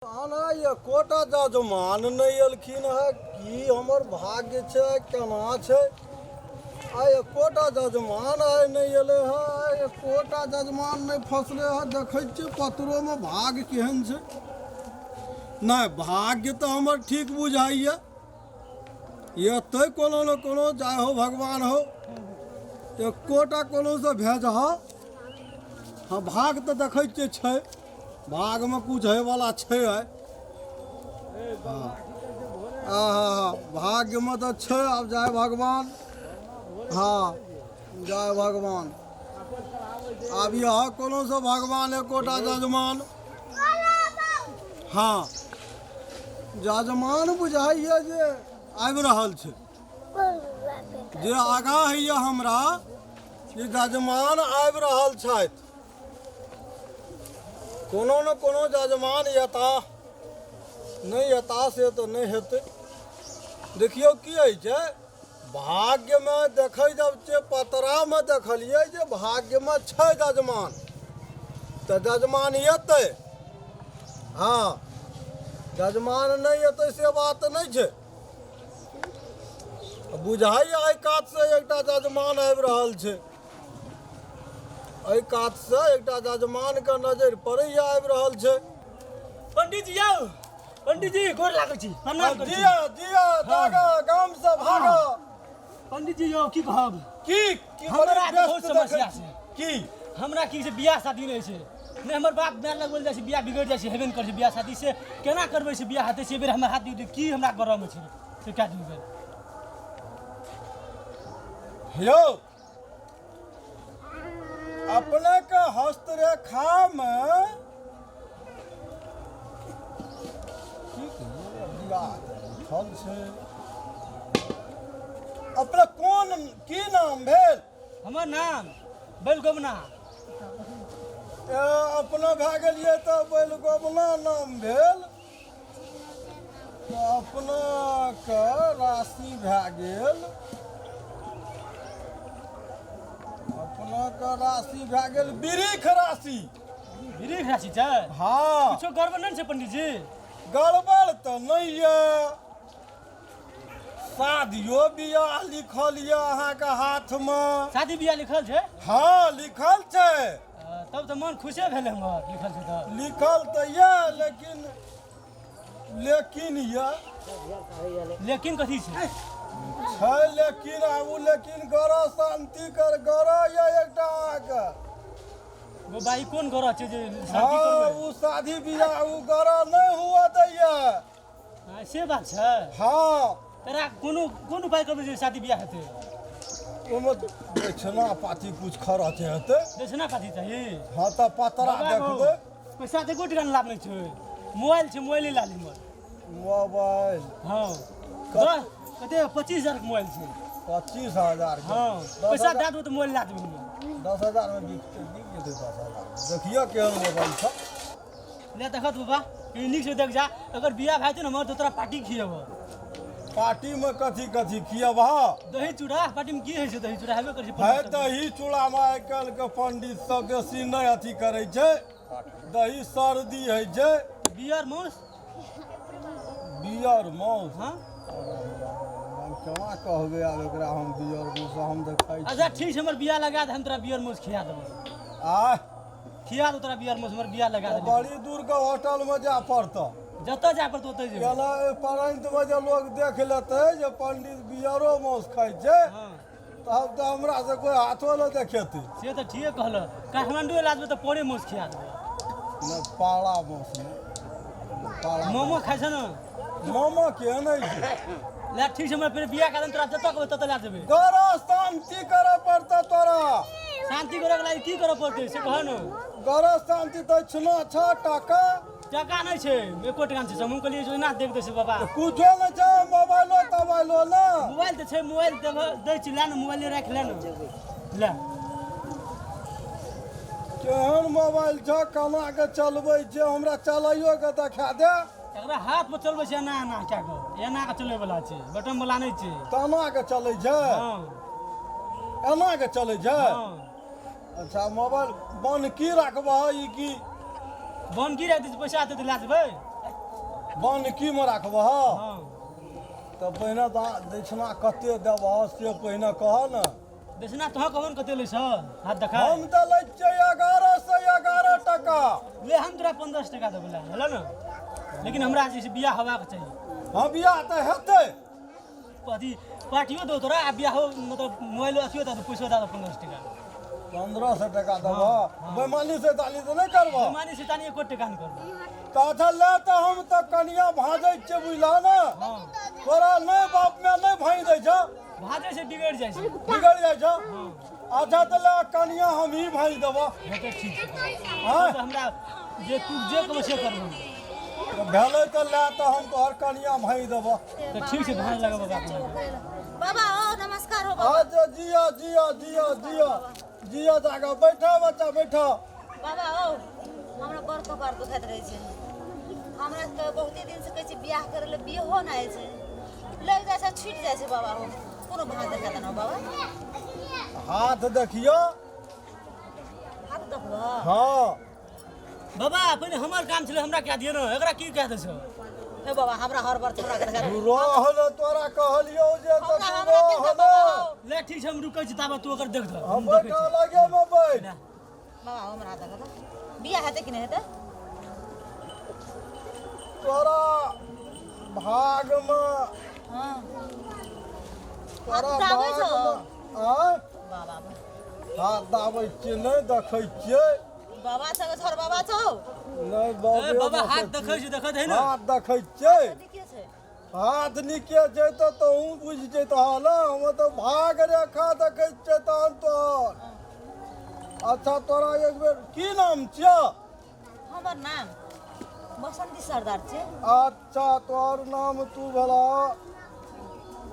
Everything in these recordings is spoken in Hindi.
आना ये कोटा जजमान नहीं एलखिन है कि हमर भाग्य छै केना छै आय कोटा जजमान आय नहीं एले है ये कोटा जजमान नहीं फसले है देखै छी पत्रो में भाग्य केहन छै नहीं भाग्य तो हमर ठीक बुझाइए ये तो कोनो न कोनो जाय हो भगवान हो ये कोटा कोनो से भेज हो हाँ भाग तो देखै छी छै भाग में कुछ है वाला छे है हाँ भाग्य में तो छे अब जाए भगवान हाँ जय भगवान अब यह कोनो से भगवान है कोटा जजमान हाँ जजमान बुझाइए जे आबि रहल छे जे आगा है हमरा जे जजमान आबि रहल छथि कोनो न कोनो जजमान यता नहीं यता से तो नहीं हेते देखियो की है भाग्य में देख जब से पतरा में देखलिए जे भाग्य में छे जजमान तो जजमान यते हाँ जजमान नहीं यते से बात नहीं है बुझाई आई कात से एकटा जजमान आबि रहल छे एहि कात से एकटा जजमान के नजर पड़े आबि रहल छे पंडित जी आओ पंडित जी गोर लागै छी प्रणाम करै छी जिया जिया दागा गाम से भागा पंडित जी यौ की कहब की हमरा बहुत समस्या छै की हमरा की से बियाह शादी नहीं छै ने हमर बाप माय लगल जाइ छै बियाह बिगड़ जाइ छै हेबे न करै छै बियाह शादी से केना करबै से बियाह हेतै से बेर हमर हाथ दी की हमरा करऽ में छै से क्या दिबे यौ अपने के हस्तरेखा में लिखल छै अपने कोन की नाम भेल हमर नाम बैलगोमना अपना भए गेलिए तो बैलगोमना नाम भेल तो अपना के राशि भए गेल अपना के राशि भए गेल वृक्ष राशि वृक्ष राशि छै हाँ कुछो गड़बड़ नहीं छै पंडित जी गड़बड़ तो नहीं है शादियो बियाह लिखल ये अहाँ के हाथ में शादी बियाह लिखल छै हाँ लिखल छै तब तो मन खुशे भेले हमर लिखल छै तऽ लिखल तो ये लेकिन लेकिन कथी छै छै लेकिन आबू लेकिन गरह शांति कर गरह ये एकटा अहाँके वो भाई कौन गरह छै जे शादी हाँ करबै उ शादी बियाह उ गरह नहीं हुआ दैया से बात छै हाँ तोरा कोन उपाय करबै जे शादी बियाह हेतै ओमे दक्षिणा पाती कुछ खरच हेतै दक्षिणा पाती चाही हाँ तो पतरा देखबै पैसा तऽ गोट गन लाभ नहीं छै मोबाइल छै मोबाइल ला ली मोबाइल हाँ कते 25,000 के मोबाइल छै 25,000 हाँ पैसा दए दो तऽ मोबाइल ला देबै 10,000 में बिक जेतै 10,000 देखिए केहन मोबाइल छै ले देखत बाबा ई नीक से देख जा अगर बियाह भए जेतै ने हमर तऽ तोरा पार्टी खियेब पार्टी में कथी कथी खियब दही चूड़ा पार्टी में की होइ छै दही चूड़ा हेबे करै छै है दही चूड़ा में आइ काल्हि के पंडित सब बेसी नहीं अथी करे छै दही सर्दी है छै बियर माउस बियर माउस हाँ केना कहबै आब एकरा हम बियर माउस हम देखै छी अच्छा ठीक छै हमर बियाह लगा दे हम तोरा बियर माउस खिया देबो आ खिया दो तोरा बियर माउस हमर बियाह लगा दे बड़ी दूर के होटल में जा पड़ता जतऽ जाय पड़तौ ओतऽ जेबै केना परंत में जे लोग देख लेतै जे पंडित बियरो माउस खाइ छै हाँ तब तो हमरा से कोई हाथो न देखेतै से तऽ ठीके कहल काठमांडू ला जेबै तऽ पोरे माउस खिया देबै न पाला माउस नहीं पाला मोमो खाइ छै ने मामा के नहीं छै ले ठीक छै हमर फेर बियाह कऽ देब तोरा जतऽ कहबै ततऽ ला जेबै गरह शांति करे पड़ता तोरा शांति करे के लागि की करऽ पड़तै से कह ने गरह शांति दक्षिणा 6 टाका टका नहीं छै एको टका छै हम कहलिए जो ना देख दे से बाबा कुछो नहीं छै मोबाइलो तबाइलो ना मोबाइल तऽ छै मोबाइल दै छी ले ने मोबाइल राख ले ने ले केहन मोबाइल छ केना के चलबै छै हमरा चलाइयो के देखा दे एकरा हाथ पर चलबै छै एना एना क्या कह एना के चलबै वाला छै बटन वाला नहीं छै तना के चलै छै हाँ एना के चलै छै हाँ अच्छा मोबाइल बन की रखबह ई की बन की राखि दै पैसा हेतै तऽ लए जेबै बानकीमे राखबह हाँ तऽ पहिने दक्षिणा कते देबह से पहिने कह ने। दक्षिणा तोहँ कहन कते लै छ हाथ देखा हम तऽ लै छियै 1111 टका। ले हम तोरा 15 टका देबो ला हेलो ना, लेकिन हमरा जे छै बियाह होबाक चाहिए। हाँ बियाह तऽ हेतै। अथी पार्टियो दो तोरा आ बियाह हो मतलब मोबाइल अथियो दे पैसो दे 15 टका 1500 टका देबह। बेमानी से ताली तऽ नहि करबह। मानी से तानी एको टका नहीं करबो। तऽ अच्छा ले तऽ हम तऽ कनिया भाजै छियै बुझलह ने। हाँ तोरा नहि बाप माय नहि भाँज दै छ, भाजे से बिगड़ जाइ छै। बिगड़ि जाइ छ। हाँ अच्छा तऽ ले कनिया हम ही भाँज देबह। हेतै ठीक छै। हाँ तऽ हमरा जे तू जे कहबो से करबो। तऽ भेलै तऽ ले तऽ हम तोहर कनिया भाँज देबह। तऽ ठीक छै भाज लगा बाबा अपना। बाबा ओ नमस्कार हो बाबा। अच्छा जिया जिया जिया जिया जिया जागा बैठा बच्चा बैठा। बाबा ओ हमरा बड़ कपार दुखाइत रहै छै। हमरा के बहुते दिन से कहै छै बियाह करे ले बियाहो ना होइ छै, लग जाइ छै छूट जाइ छै बाबा। हो कोनो भाग देखा देना बाबा। हाथ देखियो। हाथ देखबो हाँ बाबा पहले हमर काम छलै, हमरा क्या दियो ना, एकरा की कह दै छ। हे बाबा हमरा हर बार छोड़ा के देखा दे। रहल तोरा कहलियो जे तऽ हमरा के रहल। बाबा ले ठीक छै हम रुकै छी ताबे तू ओकर देख दे। हम बैठा लगे में बैठ। बाबा हमरा देखा दे बियाह हेतै कि नहीं हेतै। तोरा भाग में हां तोरा हाथ दाबै भाग छौ। में आ बाबा हाथ दाबै छियै नहि देखै छियै। बाबा सब छोड़ बाबा छौ। नहि ए बाबे बाबा हाथ देखै छै देखत है ना। हाथ देखै छियै। देखिए छै हाथ नीके छै तऽ तू बुझ जेतह ना। हम तऽ भाग रेखा देखै छियै तहन तोहर। अच्छा तोरा एक बेर की नाम छियै। हमर नाम बसंती सरदार छै। अच्छा तोहर नाम तू भेलह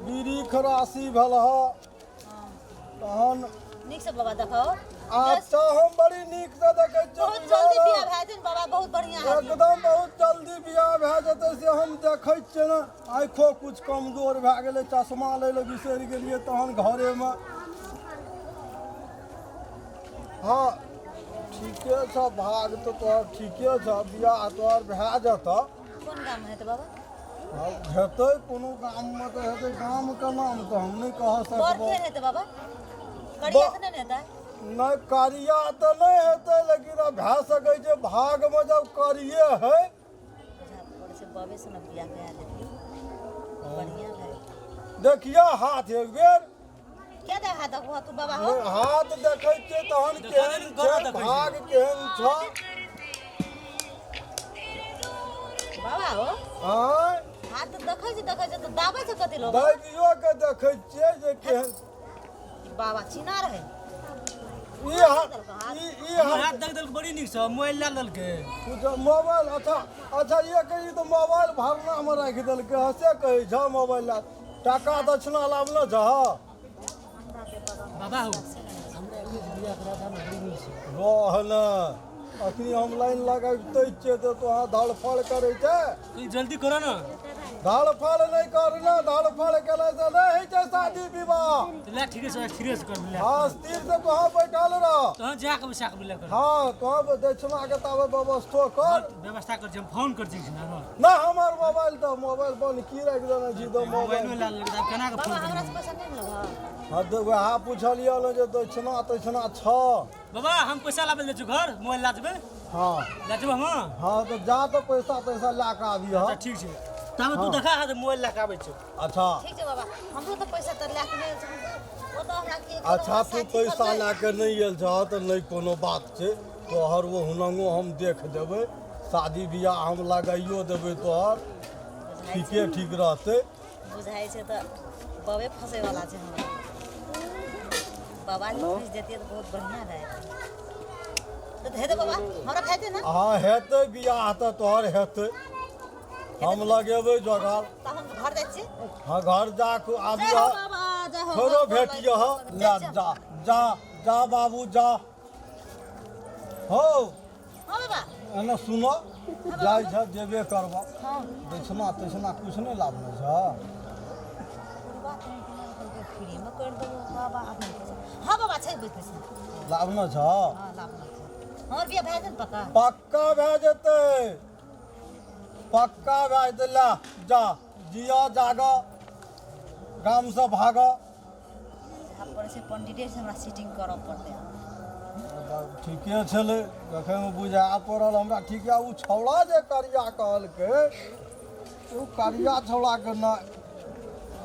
बीरी खरासी भेलह तहन। नीक से बाबा देखाओ। अच्छा हम बड़ी नीक से देखै बहुत छियै। जल्दी बियाह भए जेतै बाबा, बहुत बढ़िया है। एकदम बहुत जल्दी बियाह भए जेतै से हम देखै छियै ने। आँखो कुछ कमजोर भए गेलै, चश्मा लै लए बिसरि गेलियै तहन घरेमे। हाँ ठीके छ, भाग तऽ तोहर ठीके छ, बियाह तोहर भए जेतह। कोन गाम में हेतै बाबा। हेतै कोनो गाममे तऽ हेतै। गामके नाम तऽ हम नहि कह बर सकबह। के हेतै बाबा, करिया से नहीं हेतै। नहि करिया तऽ नहि हेतै, लेकिन अब भए सकै छै भागमे जब करिए है। बुझा से बाबे से न बियाह भए जेतै बढ़िया है। देखिए हाथ एक बेर। क्या देखा देखो तू बाबा हो। हाथ देखै छियै तहन केहन छै, भाग केहन छ। बाबा हो आँय हाथ देखै छै तो दाबै छै कते लोग। दैवियो के देखै छियै जे केहन। बाबा चिनार है। ई हाथ ई हमर हाथ हाथ देख देलक बड़ी नीक छ, मोबाइल ला लेलकै। मोबाइल। अच्छा अच्छा ये कही तो मोबाइल भरनामे राखि देलकै हसे कहै छ मोबाइल ला। टाका दक्षिणा लावल छ। बाबा हो हमरा एक बियाह करा था ना बड़ी नीक छै। रहल अखनी हम लाइन लगाबिते छियै तऽ तोहाँ धड़फड़ करै छै। तू जल्दी करो ना। धड़फड़ नहि करना। धड़फड़ केला से नहि होइ छै शादी विवाह। तो ले ठीक है धीरे से कर ले। हाँ स्थिर से तोहाँ बैठल रह। तो जाके बसा के ले कर। हाँ तोहाँ दक्षिणा के ताबे व्यवस्थो कर। व्यवस्था कर हम फोन कर छी ना। ना हमार मोबाइल तो मोबाइल बंद की राख देना छी तो मोबाइल मोबाइल। में ला लेलकै केना के फोन बाबा हमरा कर। से पैसा नहीं मिलबा। हाँ तो वहाँ पूछलिए न जे दक्षिणा तक्षिणा छ। बाबा हम पैसा लाबे ले छु घर मोबाइल ला देबे। हाँ ला देबे हम। हाँ तो जा तो पैसा तैसा ला के आबिह। अच्छा ठीक छै तब तू देखा है मोबाइल ला के आबै छै। अच्छा ठीक है बाबा हमरो तो पैसा त ला के नहीं छै। वो तो हमरा के अच्छा तू पैसा ला के नहीं आयल छ तो नहीं कोनो बात छै। तोहर वो हुनंगो हम देख देबै। शादी बियाह हम लगाइयो देबै तोहर ठीके ठीक रहतै। बुझाइ छै त बाबे फंसे वाला छै हमरा। बाबा के फंस जेतिए तो बहुत बढ़िया रहे। तो हेतै बाबा हमरा खाइते ना। हाँ हेतै बियाह तऽ तोहर हेतै। हम लगेबै जोगाड़। त हम घर जाइ छी। हाँ घर जा जय आबिह। हो बाबा जय हो। थोड़ो भेटिय जा जा जा जा बाबू जा। हो हां बाबा एना सुनो जाइ छ जेबे करबह। हां दक्षिणा तक्षिणा कुछ नहीं लाभना छ। बात नहीं कि फ्री में कर दो बाबा अपने। हां बाबा छै पैसा लाभना छ। हां लाभ हमर बियाह भए जेतै पक्का। पक्का भए जेतै। पक्का भए देला जा जिया जाग गाम से भाग पर से पंडिते से हमरा सीटिंग करऽ पड़तै। ठीके छलै देखैमे बुझा पड़ल हमरा ठीके ओ छौड़ा जे करिया कहलकै ओ करिया छौड़ाके ने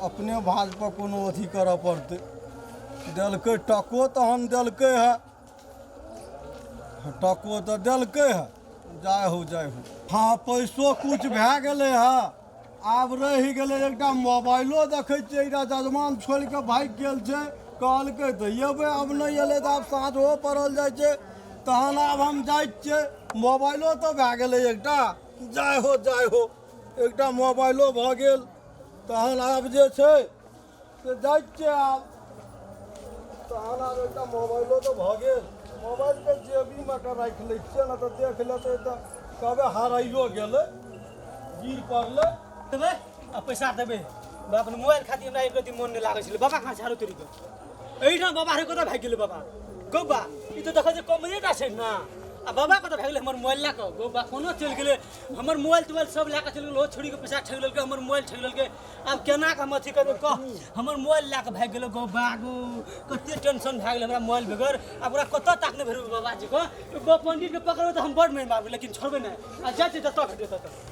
अपने भाजपर कोनो अथी करऽ पड़तै देलकै टको तहन देलकै है टको तऽ देलकै है जाय हो हाँ पैसो कुछ भए गेलै है आब रहि गेलै एकटा मोबाइलो देखै छियै एकटा जजमान छोड़ि कऽ भागि गेल छै कहलकै तऽ अयबै आब नहि अयलै तऽ आब साँझो पड़ल जाइ छै तहन आब हम जाइ छियै मोबाइलो तऽ भए गेलै एकटा जाय हो एकटा मोबाइलो भऽ गेल तहन आब जे छै से जाइ छियै आब तहन आब एकटा मोबाइलो तऽ भऽ गेल मोबाइलके जेबीमे कऽ राखि लै छियै ने तऽ देख लेतै तऽ कहबै हराइयो गेलै गिर पड़लै देबै आ पैसा देबै अपन मोबाइल खातिर हमरा एक रति मोन नहि लागै छलै बाबा कहाँ झाड़ू तोरी एहिठाम बाबा रे कतऽ भागि गेलै बाबा गौबा ई तऽ देखै छै कमरेटा छै ने आ बाबा कतऽ भागि गेलै हमर मोबाइल लए कऽ गौबा कोनो चलि गेलै हमर मोबाइल तोबाइल सब लए कऽ चलि गेलै ओ छोड़ीके पैसा ठकि लेलकै हमर मोबाइल ठकि लेलकै आब केना कऽ हम अथी करबै कह हमर मोबाइल लए कऽ भागि गेलै गौबा गो कतेक टेंशन भए गेलै हमरा मोबाइल बगैर आब ओकरा कतऽ ताकने भेलै बाबाजीके पंडितके पकड़बै तऽ हम बड़ मारि मारबै लेकिन छोड़बै नहि आ जाइ छै जतऽ भेटै ततऽ